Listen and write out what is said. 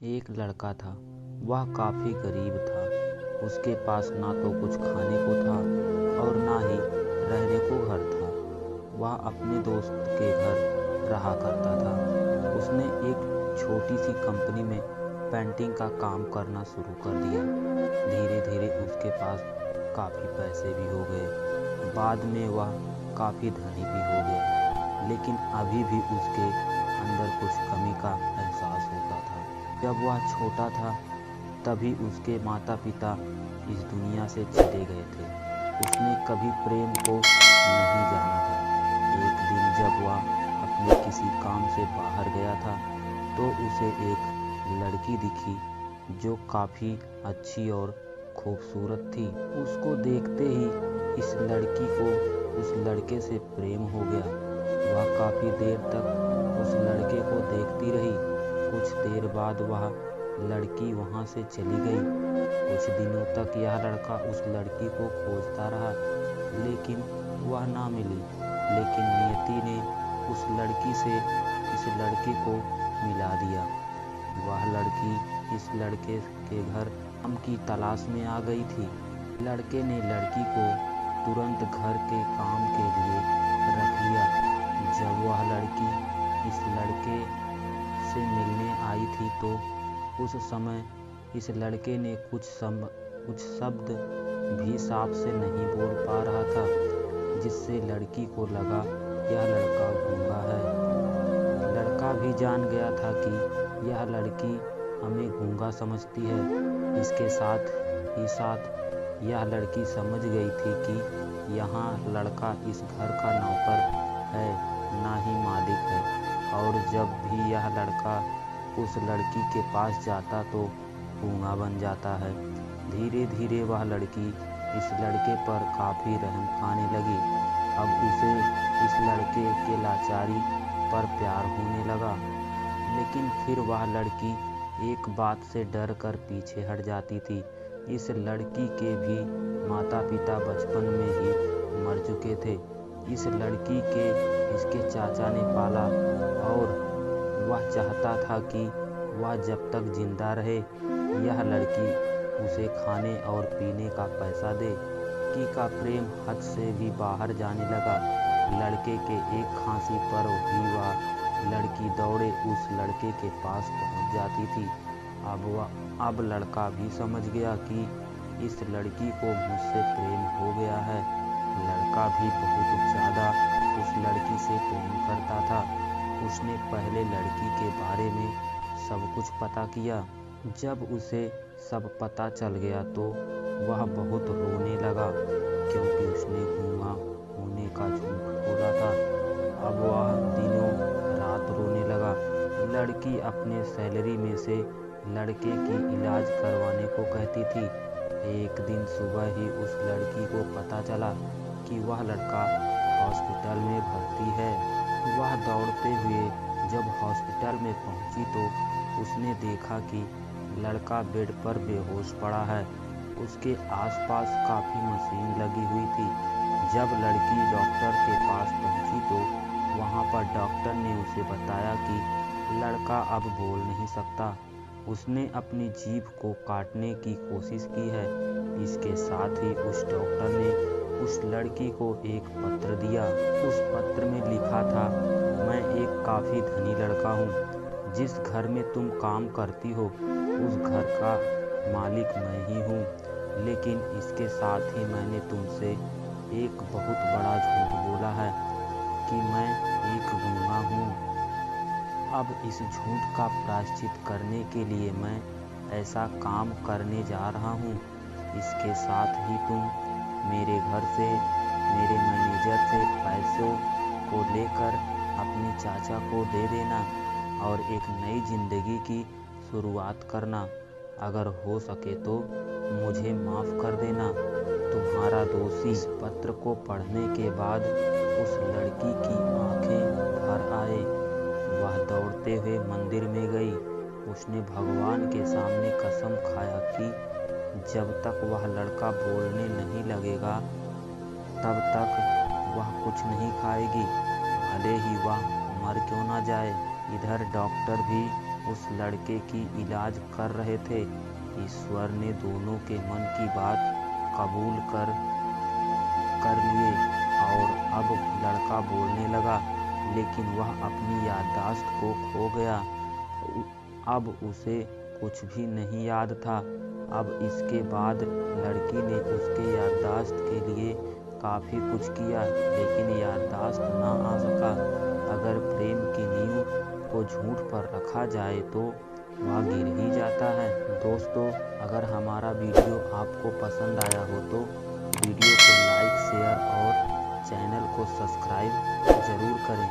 एक लड़का था। वह काफ़ी गरीब था। उसके पास ना तो कुछ खाने को था और ना ही रहने को घर था। वह अपने दोस्त के घर रहा करता था। उसने एक छोटी सी कंपनी में पेंटिंग का काम करना शुरू कर दिया। धीरे धीरे उसके पास काफ़ी पैसे भी हो गए। बाद में वह काफ़ी धनी भी हो गया, लेकिन अभी भी उसके अंदर कुछ कमी का एहसास होता था। जब वह छोटा था तभी उसके माता पिता इस दुनिया से चले गए थे। उसने कभी प्रेम को नहीं जाना था। एक दिन जब वह अपने किसी काम से बाहर गया था तो उसे एक लड़की दिखी जो काफ़ी अच्छी और खूबसूरत थी। उसको देखते ही इस लड़की को उस लड़के से प्रेम हो गया। वह काफ़ी देर तक उस लड़के को देखती रही। कुछ देर बाद वह लड़की वहाँ से चली गई। कुछ दिनों तक यह लड़का उस लड़की को खोजता रहा, लेकिन वह ना मिली। लेकिन नियति ने उस लड़की से इस लड़के को मिला दिया। वह लड़की इस लड़के के घर काम की तलाश में आ गई थी। लड़के ने लड़की को तुरंत घर के काम के लिए रख लिया। जब वह लड़की इस लड़के से मिलने आई थी तो उस समय इस लड़के ने कुछ शब्द भी साफ से नहीं बोल पा रहा था, जिससे लड़की को लगा यह लड़का गूंगा है। लड़का भी जान गया था कि यह लड़की हमें गूंगा समझती है। इसके साथ ही साथ यह लड़की समझ गई थी कि यहाँ लड़का इस घर का नौकर है, ना ही मालिक है। और जब भी यह लड़का उस लड़की के पास जाता तो गूंगा बन जाता है। धीरे धीरे वह लड़की इस लड़के पर काफ़ी रहम खाने लगी। अब उसे इस लड़के के लाचारी पर प्यार होने लगा। लेकिन फिर वह लड़की एक बात से डर कर पीछे हट जाती थी। इस लड़की के भी माता पिता बचपन में ही मर चुके थे। इस लड़की के इसके चाचा ने पाला और वह चाहता था कि वह जब तक जिंदा रहे यह लड़की उसे खाने और पीने का पैसा दे। लड़की का प्रेम हद से भी बाहर जाने लगा। लड़के के एक खांसी पर भी वह लड़की दौड़े उस लड़के के पास पहुंच जाती थी। अब लड़का भी समझ गया कि इस लड़की को मुझसे प्रेम हो गया है। लड़का भी बहुत ज़्यादा उस लड़की से प्रेम करता था। उसने पहले लड़की के बारे में सब कुछ पता किया। जब उसे सब पता चल गया तो वह बहुत रोने लगा, क्योंकि उसने गूंगा होने का झूठ बोला था। अब वह दिनों रात रोने लगा। लड़की अपने सैलरी में से लड़के की इलाज करवाने को कहती थी। एक दिन सुबह ही उस लड़की को पता चला कि वह लड़का हॉस्पिटल में भर्ती है। वह दौड़ते हुए जब हॉस्पिटल में पहुंची तो उसने देखा कि लड़का बेड पर बेहोश पड़ा है। उसके आसपास काफ़ी मशीन लगी हुई थी। जब लड़की डॉक्टर के पास पहुंची तो वहां पर डॉक्टर ने उसे बताया कि लड़का अब बोल नहीं सकता। उसने अपनी जीभ को काटने की कोशिश की है। इसके साथ ही उस डॉक्टर ने उस लड़की को एक पत्र दिया। उस पत्र में लिखा था, मैं एक काफ़ी धनी लड़का हूँ। जिस घर में तुम काम करती हो उस घर का मालिक मैं ही हूँ। लेकिन इसके साथ ही मैंने तुमसे एक बहुत बड़ा झूठ बोला है कि मैं एक गूंगा हूँ। अब इस झूठ का प्रायश्चित करने के लिए मैं ऐसा काम करने जा रहा हूँ। इसके साथ ही तुम मेरे घर से मेरे मैनेजर से पैसों को लेकर अपने चाचा को दे देना और एक नई जिंदगी की शुरुआत करना। अगर हो सके तो मुझे माफ़ कर देना। तुम्हारा दोषी। इस पत्र को पढ़ने के बाद उस लड़की की आंखें भर आए। वह दौड़ते हुए मंदिर में गई। उसने भगवान के सामने कसम खाया कि जब तक वह लड़का बोलने नहीं लगेगा तब तक वह कुछ नहीं खाएगी, भले ही वह मर क्यों ना जाए। इधर डॉक्टर भी उस लड़के की इलाज कर रहे थे। ईश्वर ने दोनों के मन की बात कबूल कर लिए और अब लड़का बोलने लगा, लेकिन वह अपनी याददाश्त को खो गया। अब उसे कुछ भी नहीं याद था। अब इसके बाद लड़की ने उसके याददाश्त के लिए काफ़ी कुछ किया, लेकिन याददाश्त ना आ सका। अगर प्रेम की नींव को झूठ पर रखा जाए तो वह गिर ही जाता है। दोस्तों, अगर हमारा वीडियो आपको पसंद आया हो तो वीडियो को लाइक, शेयर और चैनल को सब्सक्राइब ज़रूर करें।